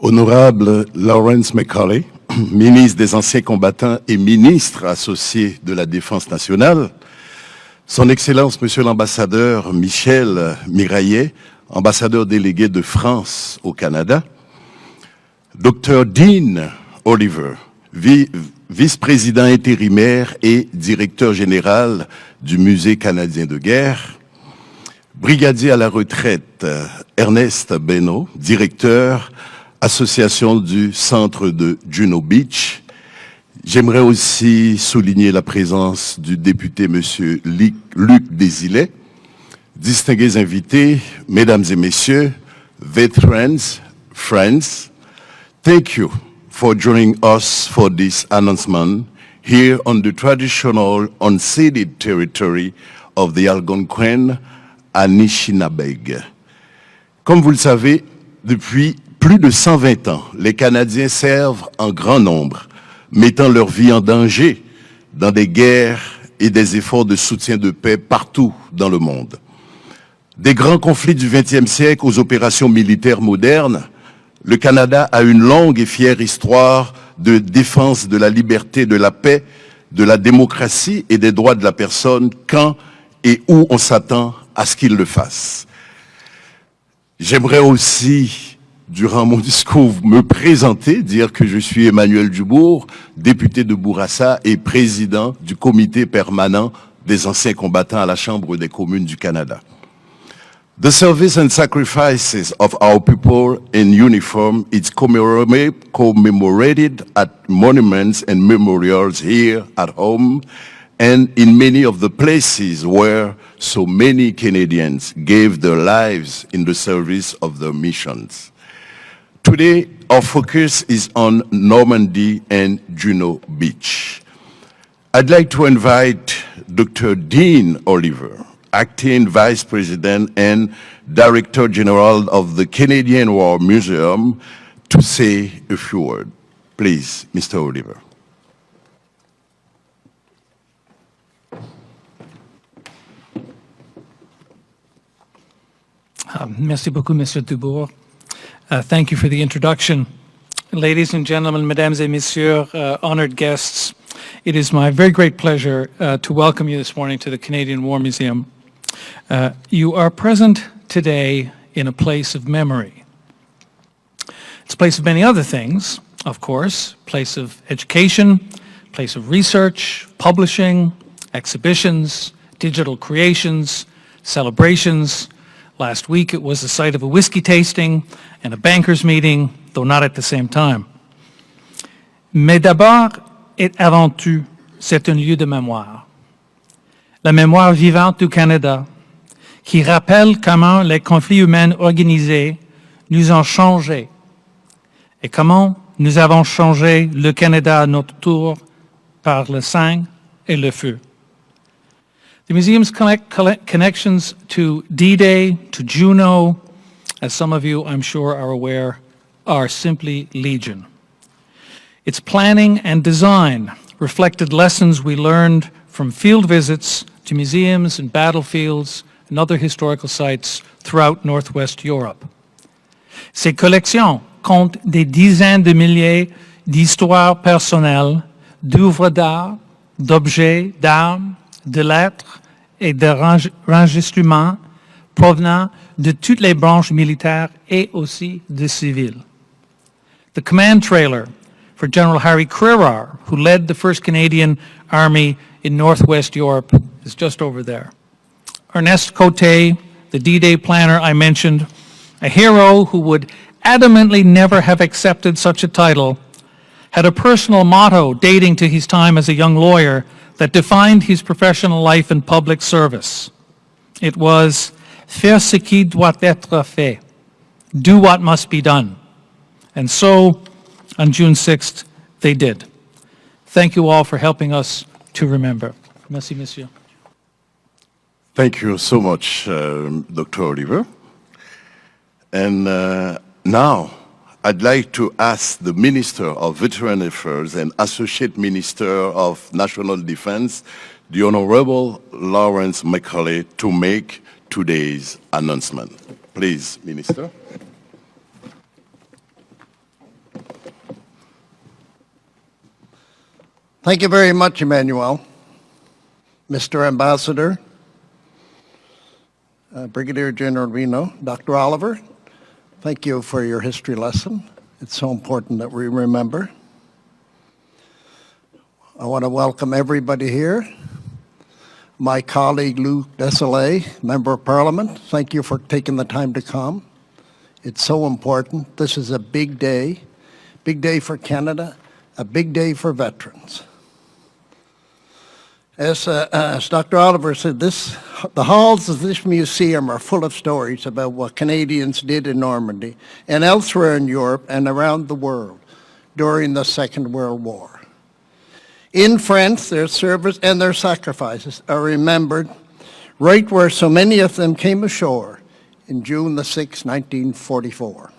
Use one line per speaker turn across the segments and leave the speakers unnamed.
Honorable Lawrence Macaulay, ministre des Anciens Combattants et ministre associé de la Défense nationale, Son Excellence, Monsieur l'ambassadeur Michel Miraillet, ambassadeur délégué de France au Canada, Dr Dean Oliver, vice-président intérimaire et directeur général du Musée canadien de guerre, brigadier à la retraite Ernest Beno, directeur association du centre de Juno Beach. J'aimerais aussi souligner la présence du député M. Luc Desilets. Distingués invités, mesdames et messieurs, veterans, friends, thank you for joining us for this announcement here on the traditional unceded territory of the Algonquin Anishinabeg. Comme vous le savez, depuis plus de 120 ans, les Canadiens servent en grand nombre, mettant leur vie en danger dans des guerres et des efforts de soutien de paix partout dans le monde. Des grands conflits du XXe siècle aux opérations militaires modernes, le Canada a une longue et fière histoire de défense de la liberté, de la paix, de la démocratie et des droits de la personne quand et où on s'attend à ce qu'il le fasse. J'aimerais aussi, durant mon discours, me présenter, dire que je suis Emmanuel Dubourg, député de Bourassa et président du comité permanent des anciens combattants à la Chambre des communes du Canada. The service and sacrifices of our people in uniform is commemorated at monuments and memorials here at home and in many of the places where so many Canadians gave their lives in the service of their missions. Today, our focus is on Normandy and Juno Beach. I'd like to invite Dr. Dean Oliver, Acting Vice President and Director General of the Canadian War Museum, to say a few words. Please, Mr. Oliver.
Merci beaucoup, Monsieur Dubourg. Thank you for the introduction. Ladies and gentlemen, mesdames et messieurs, honored guests, it is my very great pleasure to welcome you this morning to the Canadian War Museum. You are present today in a place of memory. It's a place of many other things, of course, place of education, place of research, publishing, exhibitions, digital creations, celebrations. Last week it was the site of a whiskey tasting and a bankers meeting, though not at the same time. Mais d'abord et avant tout, c'est un lieu de mémoire. La mémoire vivante du Canada, qui rappelle comment les conflits humains organisés nous ont changé et comment nous avons changé le Canada à notre tour par le sang et le feu. The museum's connections to D-Day, to Juno, as some of you I'm sure are aware, are simply legion. Its planning and design reflected lessons we learned from field visits to museums and battlefields and other historical sites throughout Northwest Europe. Ces collections comptent des dizaines de milliers d'histoires personnelles, d'œuvres d'art, d'objets, d'armes, de lettres et d'enregistrements provenant de toutes les branches militaires et aussi de civils. The command trailer for General Harry Crerar, who led the 1st Canadian Army in Northwest Europe, is just over there. Ernest Coté, the D-Day planner I mentioned, a hero who would adamantly never have accepted such a title, had a personal motto dating to his time as a young lawyer that defined his professional life in public service. It was, faire ce qui doit être fait, do what must be done. And so, on June 6th, they did. Thank you all for helping us to remember. Merci, monsieur.
Thank you so much, Dr. Oliver. And now, I'd like to ask the Minister of Veteran Affairs and Associate Minister of National Defense, the Honorable Lawrence Macaulay, to make today's announcement. Please, Minister.
Thank you very much, Emmanuel. Mr. Ambassador, Brigadier General Reno, Dr. Oliver, thank you for your history lesson. It's so important that we remember. I want to welcome everybody here. My colleague Luc Desailly, Member of Parliament, thank you for taking the time to come. It's so important. This is a big day for Canada, a big day for veterans. As Dr. Oliver said, the halls of this museum are full of stories about what Canadians did in Normandy and elsewhere in Europe and around the world during the Second World War. In France, their service and their sacrifices are remembered right where so many of them came ashore in June the 6th, 1944.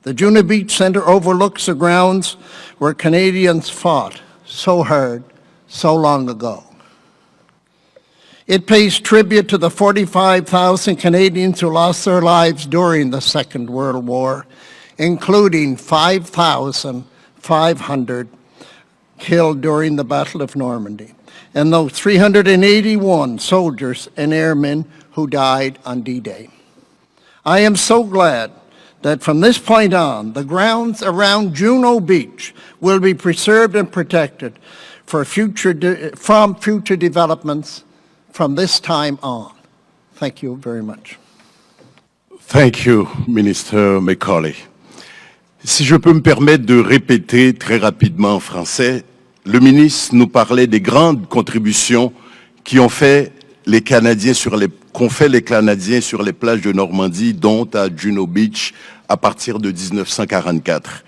The Juno Beach Centre overlooks the grounds where Canadians fought so hard so long ago. It pays tribute to the 45,000 Canadians who lost their lives during the Second World War, including 5,500 killed during the Battle of Normandy, and those 381 soldiers and airmen who died on D-Day. I am so glad that from this point on, the grounds around Juno Beach will be preserved and protected from future developments from this time on. Thank you very much.
Thank you, Minister Macaulay. Si je peux me permettre de répéter très rapidement en français, le ministre nous parlait des grandes contributions qu'ont fait les Canadiens sur les plages de Normandie, dont à Juno Beach à partir de 1944.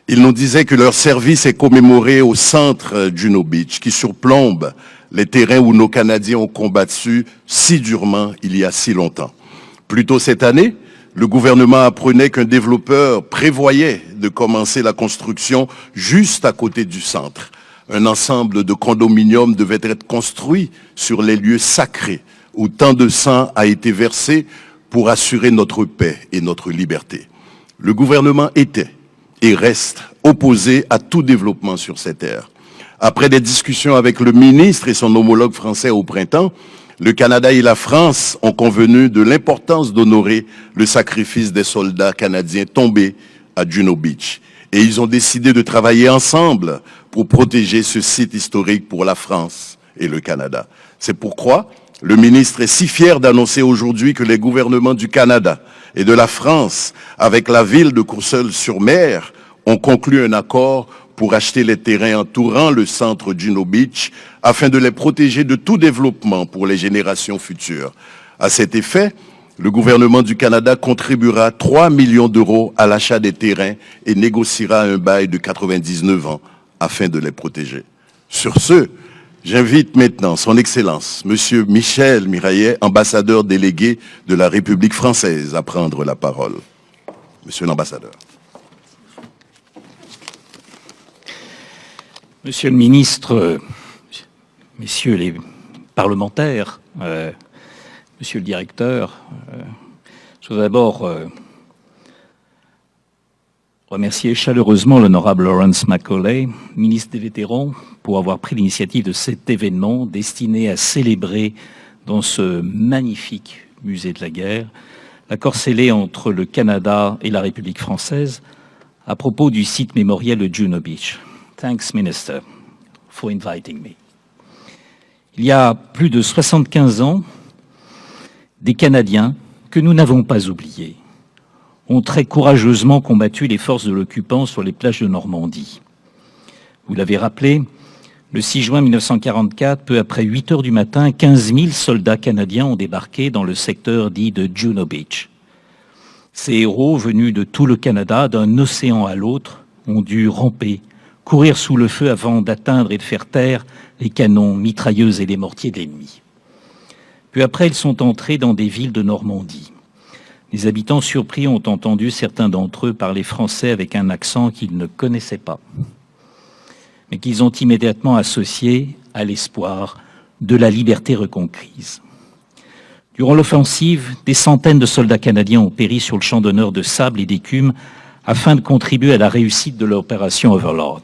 Il nous disait que leur service est commémoré au centre Juno Beach, qui surplombe les terrains où nos Canadiens ont combattu si durement il y a si longtemps. Plus tôt cette année, le gouvernement apprenait qu'un développeur prévoyait de commencer la construction juste à côté du centre. Un ensemble de condominiums devait être construit sur les lieux sacrés où tant de sang a été versé pour assurer notre paix et notre liberté. Le gouvernement était et reste opposé à tout développement sur ces terres. Après des discussions avec le ministre et son homologue français au printemps, le Canada et la France ont convenu de l'importance d'honorer le sacrifice des soldats canadiens tombés à Juno Beach. Et ils ont décidé de travailler ensemble pour protéger ce site historique pour la France et le Canada. C'est pourquoi le ministre est si fier d'annoncer aujourd'hui que les gouvernements du Canada et de la France, avec la ville de Courseulles-sur-Mer, ont conclu un accord pour acheter les terrains entourant le centre Juno Beach afin de les protéger de tout développement pour les générations futures. À cet effet, le gouvernement du Canada contribuera 3 millions d'euros à l'achat des terrains et négociera un bail de 99 ans afin de les protéger. Sur ce, j'invite maintenant son Excellence, Monsieur Michel Miraillet, ambassadeur délégué de la République française, à prendre la parole. Monsieur l'ambassadeur.
Monsieur le ministre, messieurs les parlementaires, monsieur le directeur, je voudrais d'abord remercier chaleureusement l'honorable Lawrence Macaulay, ministre des Vétérans, pour avoir pris l'initiative de cet événement destiné à célébrer dans ce magnifique musée de la guerre l'accord scellé entre le Canada et la République française à propos du site mémoriel de Juno Beach. Thanks, Minister, for inviting me. Il y a plus de 75 ans, des Canadiens que nous n'avons pas oubliés ont très courageusement combattu les forces de l'occupant sur les plages de Normandie. Vous l'avez rappelé, le 6 juin 1944, peu après 8 heures du matin, 15 000 soldats canadiens ont débarqué dans le secteur dit de Juno Beach. Ces héros, venus de tout le Canada, d'un océan à l'autre, ont dû ramper, courir sous le feu avant d'atteindre et de faire taire les canons, mitrailleuses et les mortiers de l'ennemi. Puis après, ils sont entrés dans des villes de Normandie. Les habitants surpris ont entendu certains d'entre eux parler français avec un accent qu'ils ne connaissaient pas, mais qu'ils ont immédiatement associé à l'espoir de la liberté reconquise. Durant l'offensive, des centaines de soldats canadiens ont péri sur le champ d'honneur de sable et d'écume afin de contribuer à la réussite de l'opération Overlord.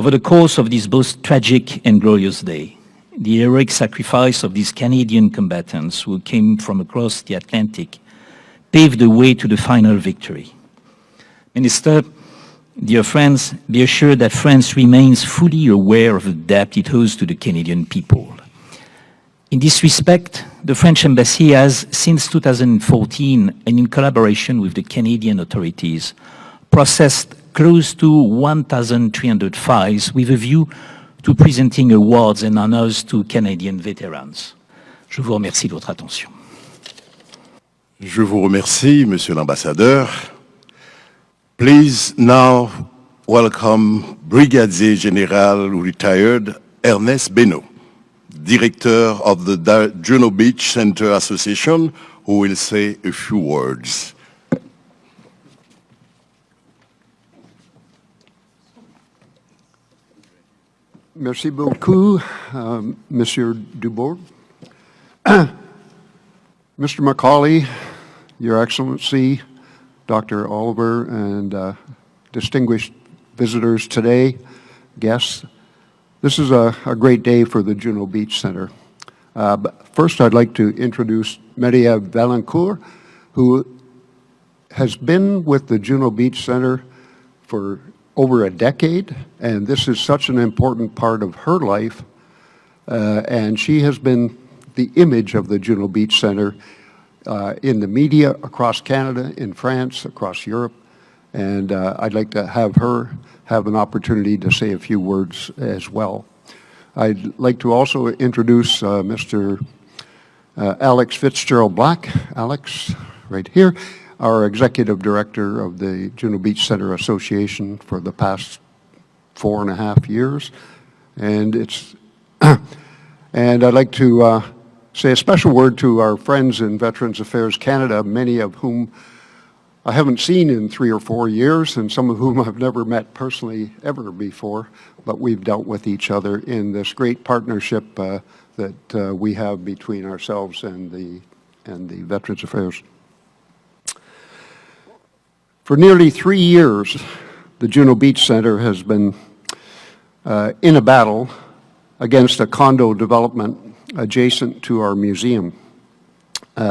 Over the course of this both tragic and glorious day, the heroic sacrifice of these Canadian combatants who came from across the Atlantic paved the way to the final victory. Minister, dear friends, be assured that France remains fully aware of the debt it owes to the Canadian people. In this respect, the French Embassy has, since 2014, and in collaboration with the Canadian authorities, processed close to 1,300 files with a view to presenting awards and honors to Canadian veterans. Je vous remercie de votre attention.
Je vous remercie, Monsieur l'Ambassadeur. Please now welcome Brigadier General retired Ernest Benoit, Director of the Juno Beach Center Association, who will say a few words.
Merci beaucoup, Monsieur Dubourg. Mr. Macaulay, Your Excellency, Dr. Oliver, and distinguished visitors today, guests. This is a great day for the Juno Beach Center. But first, I'd like to introduce Maria Valancourt, who has been with the Juno Beach Center for over a decade, and this is such an important part of her life, and she has been the image of the Juno Beach Center in the media across Canada, in France, across Europe, and I'd like to have her have an opportunity to say a few words as well. I'd like to also introduce Mr. Alex Fitzgerald-Black, Alex, right here, our Executive Director of the Juno Beach Center Association for the past 4.5 years, and and I'd like to say a special word to our friends in Veterans Affairs Canada, many of whom I haven't seen in 3 or 4 years, and some of whom I've never met personally ever before, but we've dealt with each other in this great partnership that we have between ourselves and the Veterans Affairs. For nearly 3 years, the Juno Beach Center has been in a battle against a condo development adjacent to our museum.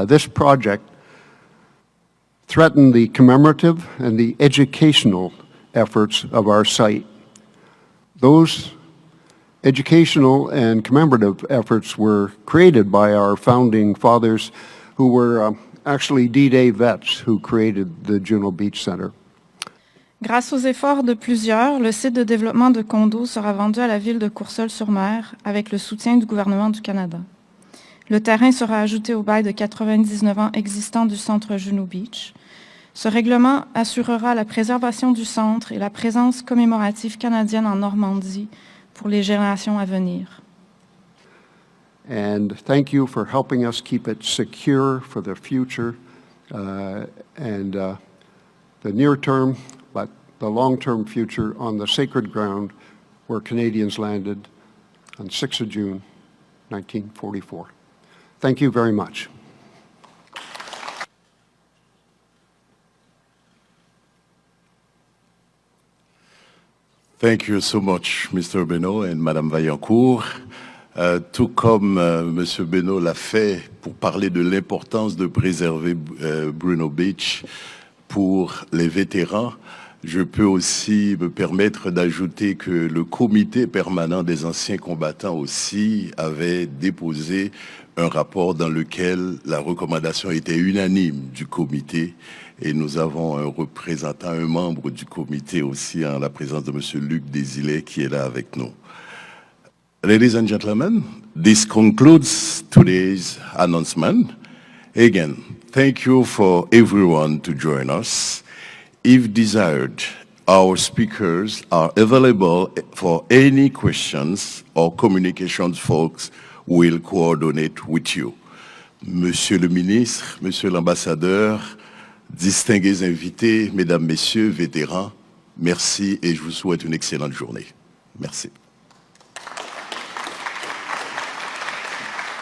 This project threatened the commemorative and the educational efforts of our site. Those educational and commemorative efforts were created by our founding fathers, who were actually D-Day vets who created the Juno Beach Center.
Grâce aux efforts de plusieurs, le site de développement de condos sera vendu à la ville de Courseulles-sur-Mer avec le soutien du gouvernement du Canada. Le terrain sera ajouté au bail de 99 ans existant du centre Juno Beach. Ce règlement assurera la préservation du centre et la présence commémorative canadienne en Normandie pour les générations à venir.
And thank you for helping us keep it secure for the future and the near term, but the long-term future on the sacred ground where Canadians landed on 6th of June, 1944. Thank you very much.
Thank you so much, Mr. Benoit and Madame Vaillancourt. Tout comme Monsieur Benoit l'a fait pour parler de l'importance de préserver Juno Beach pour les vétérans, je peux aussi me permettre d'ajouter que le comité permanent des anciens combattants aussi avait déposé un rapport dans lequel la recommandation était unanime du comité, et nous avons un représentant, un membre du comité aussi, en la présence de Monsieur Luc Desilets, qui est là avec nous. Ladies and gentlemen, this concludes today's announcement. Again, thank you for everyone to join us. If desired, our speakers are available for any questions or communications folks will coordinate with you. Monsieur le ministre, Monsieur l'ambassadeur, distingués invités, mesdames, messieurs, vétérans, merci et je vous souhaite une excellente journée. Merci.